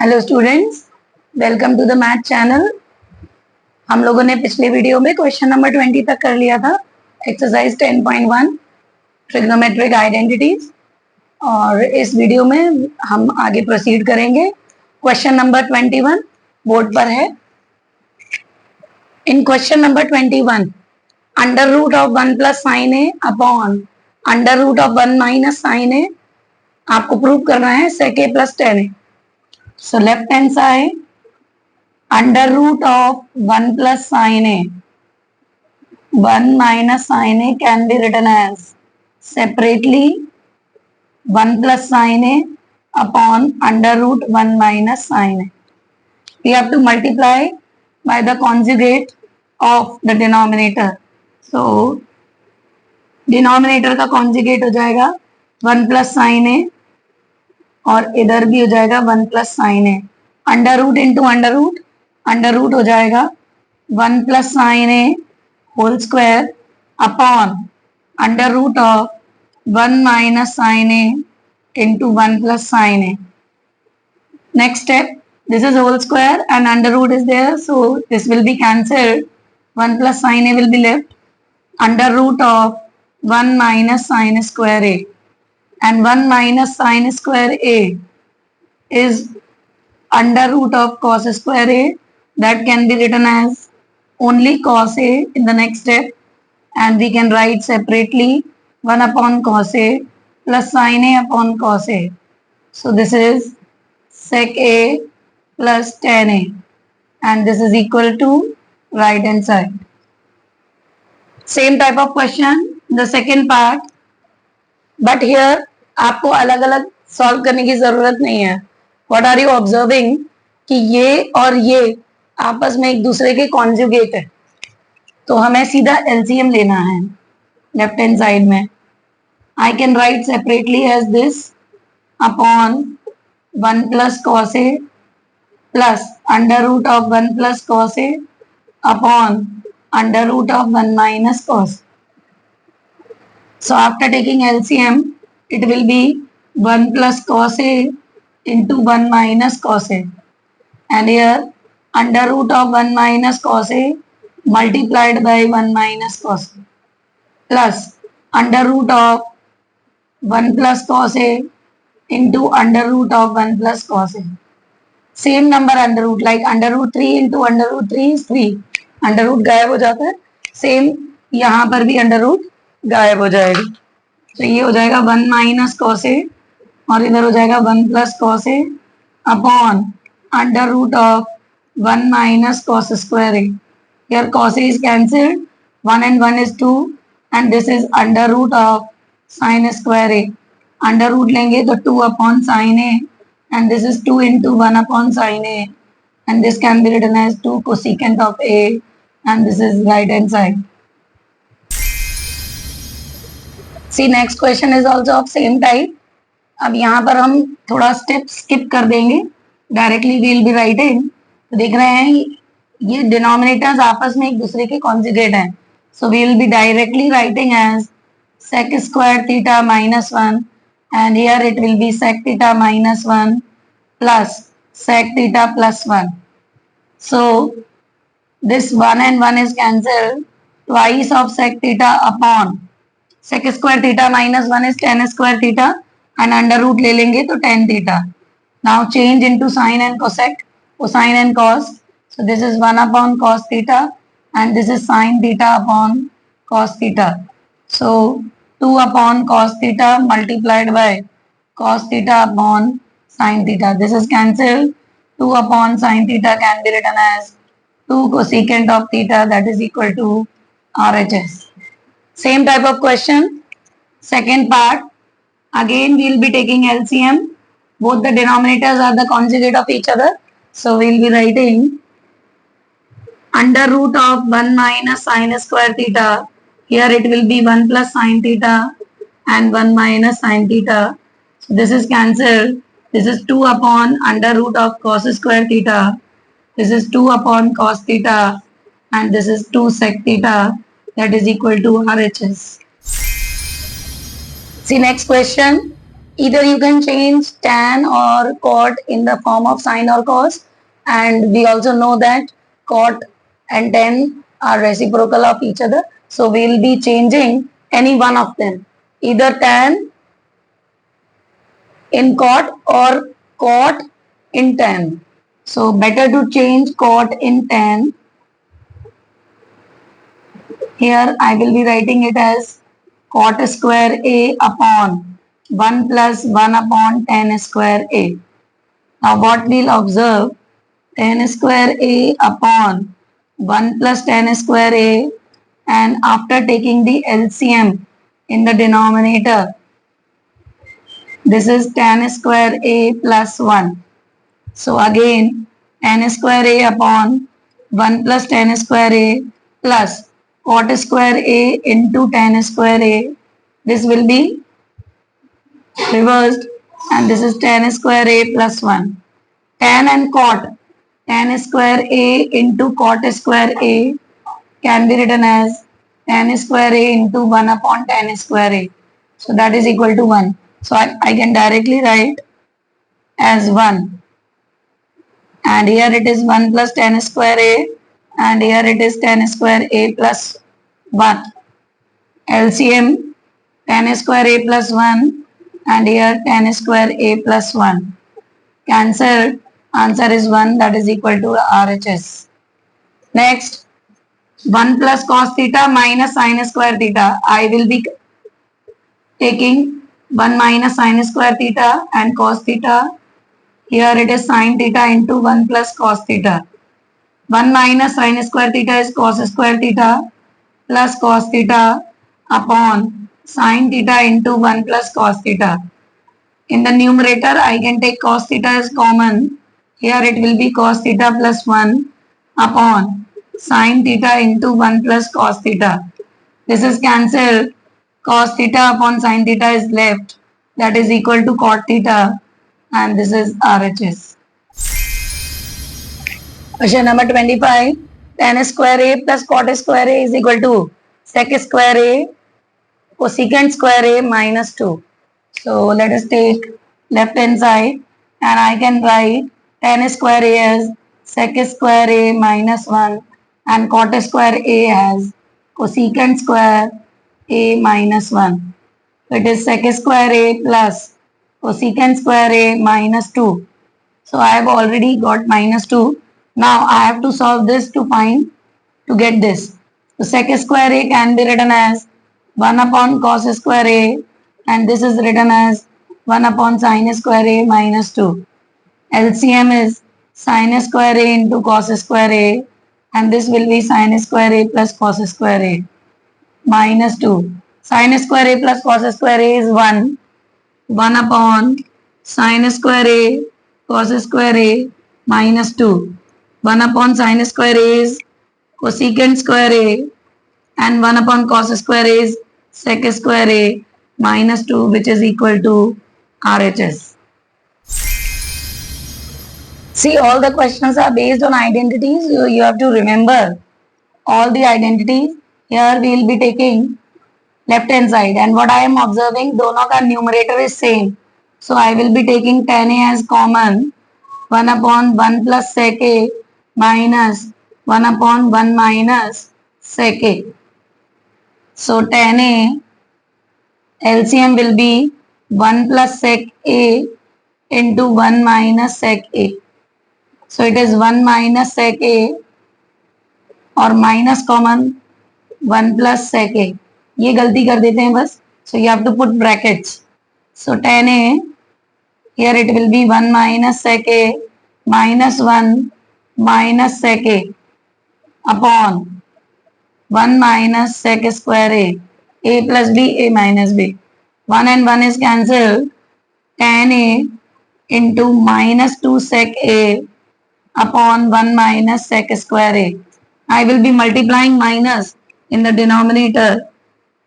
Hello students, welcome to the math channel. हम लोगों ने पिछले वीडियो में क्वेश्चन नंबर 20 तक कर लिया था। एक्सरसाइज 10.1 ट्रिग्नोमेट्रिक आइडेंटिटीज, और इस वीडियो में हम आगे प्रोसीड करेंगे। क्वेश्चन नंबर 21 बोर्ड पर है। In question number 21, under root of 1 plus sine A upon under root of 1 minus sine A आपको प्रूव करना है sec A plus tan A. So left hand side, under root of 1 plus sin A, 1 minus sin A can be written as separately 1 plus sin A upon under root 1 minus sin A. We have to multiply by the conjugate of the denominator. So denominator का conjugate हो जाएगा 1 plus sin A, और इधर भी हो जाएगा 1 plus sine A. Under root into under root हो जाएगा 1 plus sine A whole square upon under root of 1 minus sine A into 1 plus sine A. Next step, this is whole square and under root is there, so this will be cancelled. 1 plus sine A will be left. Under root of 1 minus sine square A, and 1 minus sin square a is under root of cos square a. That can be written as only cos a in the next step, and we can write separately 1 upon cos a plus sin a upon cos a. So this is sec a plus tan a, and this is equal to right hand side. Same type of question, the second part, but here आपको अलग अलग solve करने की जरूरत नहीं है। What are you observing कि ये और ये आपस में एक दूसरे के कॉन्जुगेट है, तो हमें सीधा एलसीएम लेना है लेफ्ट हैंड साइड में। I can write separately as this upon 1 plus cos A plus under root of 1 plus cos A upon under root of 1 minus cos. So after taking LCM, it will be 1 plus cos A into 1 minus cos A, and here under root of 1 minus cos A multiplied by 1 minus cos A plus under root of 1 plus cos A into under root of 1 plus cos A. Same number under root, like under root 3 into under root 3 is 3. under root गायब हो जाता है, same यहाँ पर भी under root गायब हो जाएगा। तो ये हो जाएगा 1 माइनस कॉस ए, और इधर हो जाएगा 1 plus cos A upon under root of 1 minus cos square A. Here cos A is cancelled, 1 and 1 is 2, and this is under root of sine square A. Under root लेंगे तो 2 upon sine A, and this is 2 into 1 upon sine A, and this can be written as 2 cosecant of A, and this is right hand side. See, next question is also of same type. अब यहाँ पर हम थोड़ा step skip कर देंगे, directly we'll be writing. तो देख रहे हैं ये डिनोमिनेटर्स आपस में एक दूसरे के कॉन्जुगेट हैं, so we will be directly writing as sec square theta minus 1, and here it will be sec theta minus 1 plus sec theta plus 1. So this 1 and 1 is cancelled, twice of sec theta upon sec square theta minus 1 is tan square theta, and under root ले लेंगे तो tan theta. Now change into sin and cosec, cosine and cos. So this is 1 upon cos theta, and this is sin theta upon cos theta. So 2 upon cos theta multiplied by cos theta upon sin theta. This is cancelled. 2 upon sin theta can be written as 2 cosecant of theta, that is equal to RHS. Same type of question, second part. Again we will be taking LCM. Both the denominators are the conjugate of each other, so we will be writing under root of 1 minus sin square theta. Here it will be 1 plus sin theta and 1 minus sin theta. So this is cancelled. This is 2 upon under root of cos square theta. This is 2 upon cos theta, and this is 2 sec theta, that is equal to RHS. See next question. either you can change tan or cot in the form of sine or cos, and we also know that cot and tan are reciprocal of each other, so we will be changing any one of them, either tan in cot or cot in tan. So better to change cot in tan. Here I will be writing it as cot square A upon 1 plus 1 upon tan square A. Now what we'll observe, tan square A upon 1 plus tan square A, and after taking the LCM in the denominator, this is tan square A plus 1. So again tan square A upon 1 plus tan square A plus cot square A into tan square A. This will be reversed, and this is tan square A plus 1. Tan and cot, tan square A into cot square A can be written as tan square A into 1 upon tan square A. So that is equal to 1. So I can directly write as 1. And here it is 1 plus tan square A, and here it is tan square A plus 1. LCM tan square A plus 1, and here tan square A plus 1. Cancelled, answer is 1, that is equal to RHS. Next, 1 plus cos theta minus sin square theta. I will be taking 1 minus sin square theta and cos theta. Here it is sin theta into 1 plus cos theta. 1 minus sin square theta is cos square theta plus cos theta upon sin theta into 1 plus cos theta. In the numerator, I can take cos theta as common. Here it will be cos theta plus 1 upon sin theta into 1 plus cos theta. This is cancelled. Cos theta upon sin theta is left. That is equal to cot theta, and this is RHS. Question number 25. Tan square A plus cot square A is equal to sec square A cosecant square A minus 2. So let us take left hand side, and I can write tan square A as sec square A minus 1 and cot square A as cosecant square A minus 1. So it is sec square A plus cosecant square A minus 2. So I have already got minus 2. Now I have to solve this to get this. So sec square A can be written as 1 upon cos square A, and this is written as 1 upon sin square A minus 2. LCM is sin square A into cos square A, and this will be sin square A plus cos square A minus 2. Sin square A plus cos square A is 1. 1 upon sin square A cos square A minus 2. 1 upon sin square A is cosecant square A, and 1 upon cos square A is sec square A minus 2, which is equal to RHS. See, all the questions are based on identities. You have to remember all the identities. Here we will be taking left hand side, and what I am observing, दोनों का numerator is same. So I will be taking tan A as common, 1 upon 1 plus sec A minus 1 upon 1 minus sec A. So tan A LCM will be 1 plus sec A into 1 minus sec A. So it is 1 minus sec A, और minus common 1 plus sec A. ये गलती कर देते हैं बस. So you have to put brackets. So tan A, here it will be 1 minus sec A minus 1 minus sec A upon 1 minus sec square A plus B, A minus B. 1 and 1 is cancelled. Tan A into minus 2 sec A upon 1 minus sec square A. I will be multiplying minus in the denominator.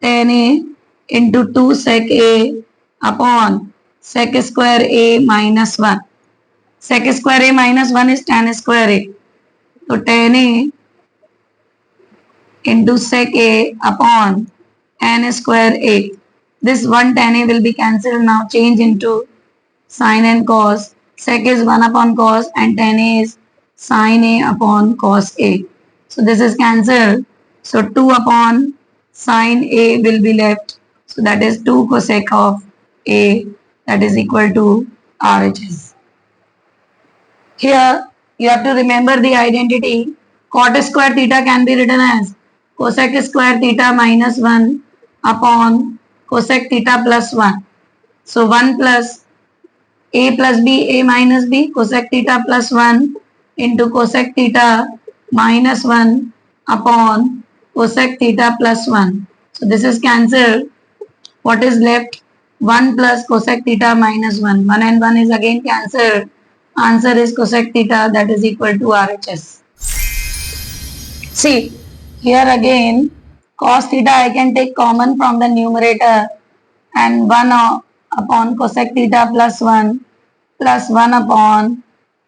Tan A into 2 sec A upon sec square A minus 1. Sec square A minus 1 is tan square A. So tan A into sec A upon tan square A. This 1 tan A will be cancelled now, change into sin and cos. Sec is 1 upon cos and tan A is sin A upon cos A. So this is cancelled. So 2 upon sin A will be left. So that is 2 cosec of A, that is equal to RHS. Here you have to remember the identity. Cot square theta can be written as cosec square theta minus 1 upon cosec theta plus 1. So 1 plus A plus B, A minus B, cosec theta plus 1 into cosec theta minus 1 upon cosec theta plus 1. So this is cancelled. What is left? 1 plus cosec theta minus 1. 1 and 1 is again cancelled. Answer is cosec theta, that is equal to RHS. See, here again cos theta I can take common from the numerator and 1 upon cosec theta plus 1 plus 1 upon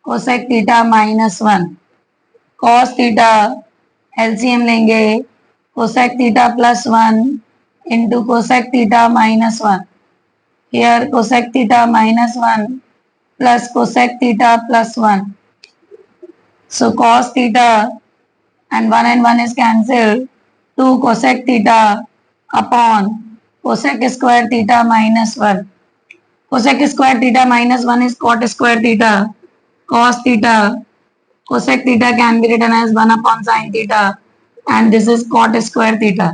cosec theta minus 1. Cos theta LCM लेंगे cosec theta plus 1 into cosec theta minus 1. Here cosec theta minus 1 plus cosec theta plus 1. So cos theta and 1 is cancelled. 2 cosec theta upon cosec square theta minus 1. Cosec square theta minus 1 is cot square theta. Cos theta, cosec theta can be written as 1 upon sin theta and this is cot square theta.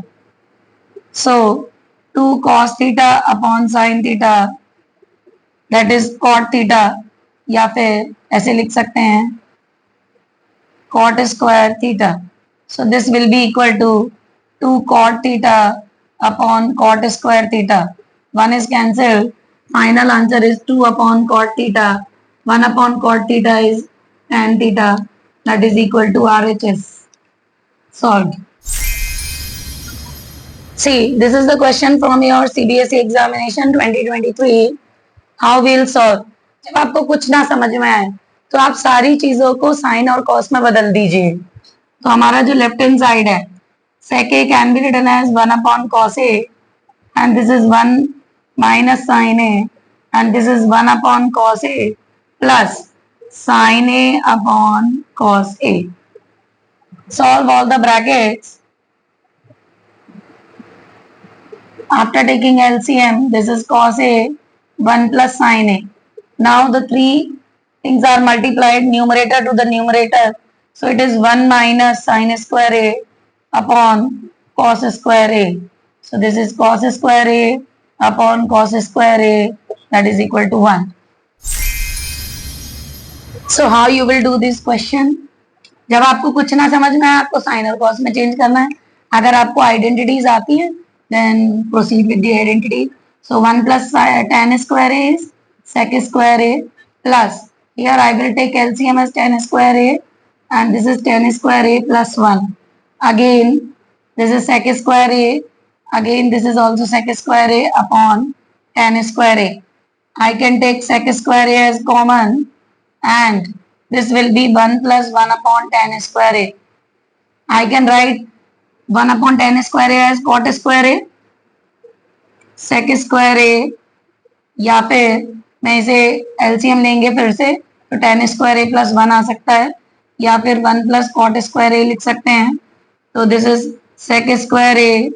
So 2 cos theta upon sin theta, that is cot theta, या फिर ऐसे लिख सकते हैं cot square theta. So this will be equal to 2 cot theta upon cot square theta. 1 is cancelled. Final answer is 2 upon cot theta. 1 upon cot theta is tan theta, that is equal to RHS. Solved. See, this is the question from your CBSE examination 2023. How we'll solve? जब आपको कुछ ना समझ में आए तो आप सारी चीजों को साइन और कॉस में बदल दीजिए. तो हमारा जो लेफ्ट हैंड साइड है, sec A can be written as 1 upon cos A and this is 1 minus sin A and this is 1 upon cos A plus sin A upon cos A. Solve all the brackets. After taking LCM, this is cos A, 1 plus sin A. Now the three things are multiplied, numerator to the numerator. So it is 1 minus sin square A upon cos square A. So this is cos square A upon cos square A, that is equal to 1. So how you will do this question? जब आपको कुछ ना समझ में आए, आपको sign और cos में चेंज करना है. अगर आपको आइडेंटिटीज आती हैं, then proceed with the identity. So 1 plus tan square A is sec square A plus, here I will take LCM as tan square A and this is tan square A plus 1. Again this is sec square A, again this is also sec square A upon tan square A. I can take sec square A as common and this will be 1 plus 1 upon tan square A. I can write 1 upon tan square A as cot square A, sec square A, या फिर मैं इसे LCM लेंगे फिर से तो tan square A plus 1 आ सकता है, या फिर 1 plus cot square A लिख सकते हैं. तो this is sec square A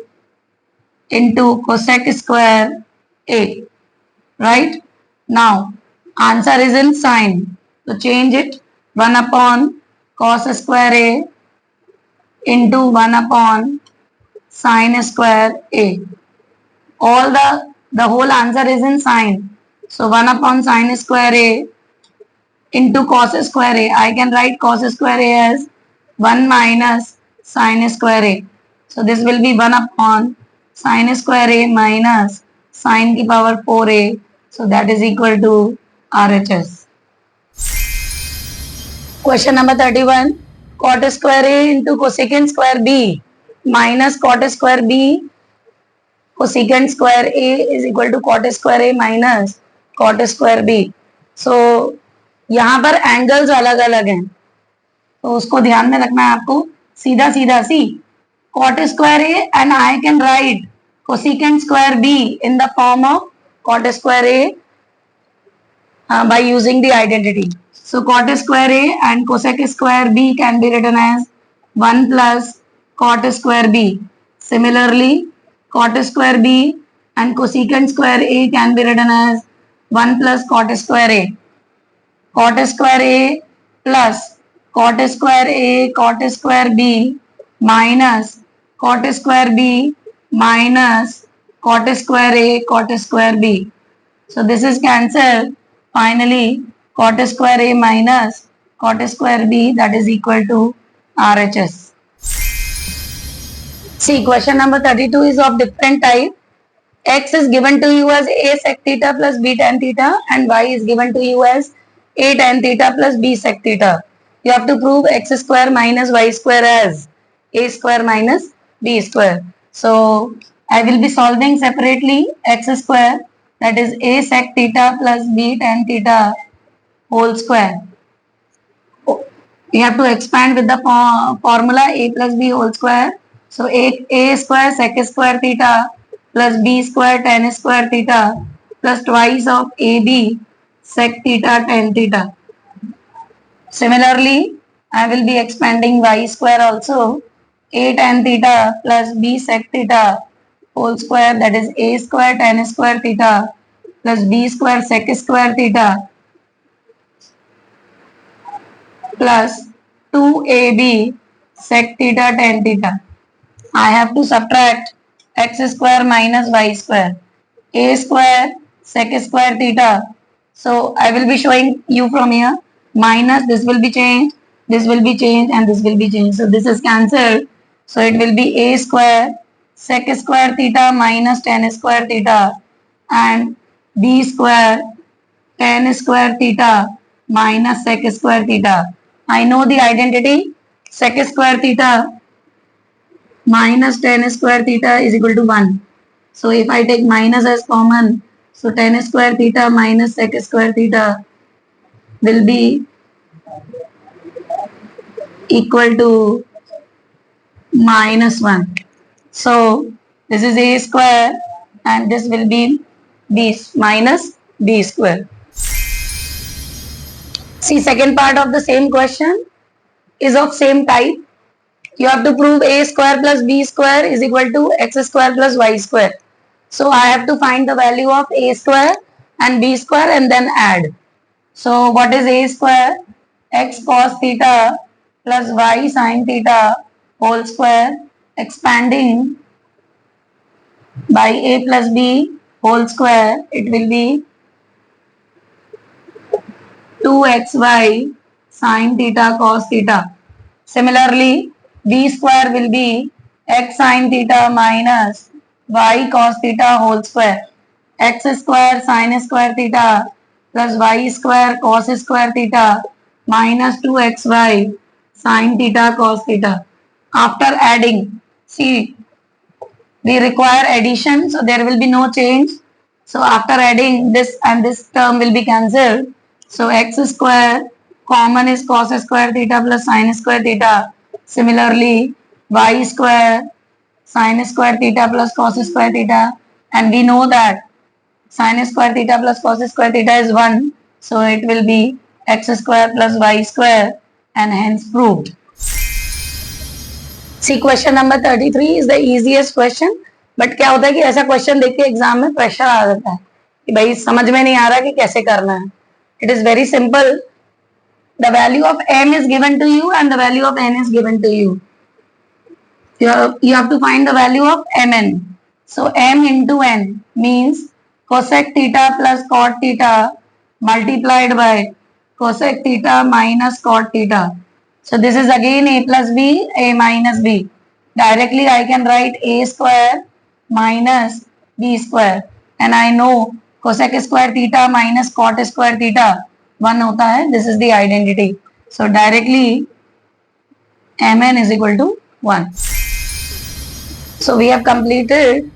into cosec square A, right? Now answer is in sign, so change it. 1 upon cos square A into 1 upon sin square A. All the whole answer is in sign. So 1 upon sin square A into cos square A. I can write cos square A as 1 minus sin square A. So this will be 1 upon sin square A minus sin की power 4A. So that is equal to RHS. Question number 31. Cot square A into cosecant square B minus cot square B cosecant square A is equal to cot square A minus cot square B. So यहाँ पर angles अलग अलग हैं तो उसको ध्यान में रखना है आपको. सीधा सीधा सी cot square A and I can write cosecant square b in the form of cot square a by using the identity. So cot square a and cosec square b can be written as 1 plus cot square b. Similarly, cot square b and cosecant square a can be written as 1 plus cot square a. Cot square a plus cot square a cot square b minus cot square b minus cot square a cot square b. So this is cancelled. Finally, cot square a minus cot square b, that is equal to RHS. See, question number 32 is of different type. X is given to you as a sec theta plus b tan theta and y is given to you as a tan theta plus b sec theta. You have to prove x square minus y square as a square minus b square. So I will be solving separately x square, that is a sec theta plus b tan theta whole square. You have to expand with the formula a plus b whole square. So a square sec square theta plus b square tan square theta plus twice of ab sec theta tan theta. Similarly, I will be expanding y square also. A tan theta plus b sec theta whole square, that is a square tan square theta plus b square sec square theta plus 2ab sec theta tan theta. I have to subtract x square minus y square. A square sec square theta. So I will be showing you from here. Minus, this will be changed, this will be changed and this will be changed. So this is cancelled. So it will be a square sec square theta minus tan square theta and b square tan square theta minus sec square theta. I know the identity. Sec square theta minus tan square theta is equal to 1. So if I take minus as common, so tan square theta minus sec square theta will be equal to minus 1. So this is a square and this will be b minus b square. See, second part of the same question is of same type. You have to prove a square plus b square is equal to x square plus y square. So I have to find the value of a square and b square and then add. So what is a square? X cos theta plus y sin theta whole square expanding by a plus b whole square. It will be 2xy sin theta cos theta. Similarly, b square will be x sin theta minus y cos theta whole square. X square sin square theta plus y square cos square theta minus 2xy sin theta cos theta. After adding, see, we require addition, so there will be no change. So after adding, this and this term will be cancelled. So x square common is cos square theta plus sin square theta. Similarly, y square sin square theta plus cos square theta, and we know that sin square theta plus cos square theta is 1. So it will be x square plus y square and hence proved. See, question number 33 is the easiest question. But क्या होता है कि ऐसा question देख के exam में pressure आ जाता है कि भाई समझ में नहीं आ रहा कि कैसे करना है. It is very simple. The value of m is given to you and the value of n is given to you. You have to find the value of mn. So m into n means cosec theta plus cot theta multiplied by cosec theta minus cot theta. So this is again a plus b, a minus b. Directly I can write a square minus b square. And I know cosec square theta minus cot square theta 1 होता है. This is the identity. So directly mn is equal to 1. So we have completed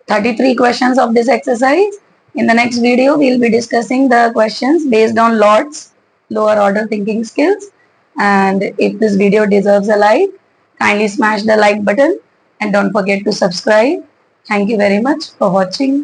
33 questions of this exercise. In the next video, we will be discussing the questions based on Lord's lower order thinking skills. And if this video deserves a like, kindly smash the like button and don't forget to subscribe. Thank you very much for watching.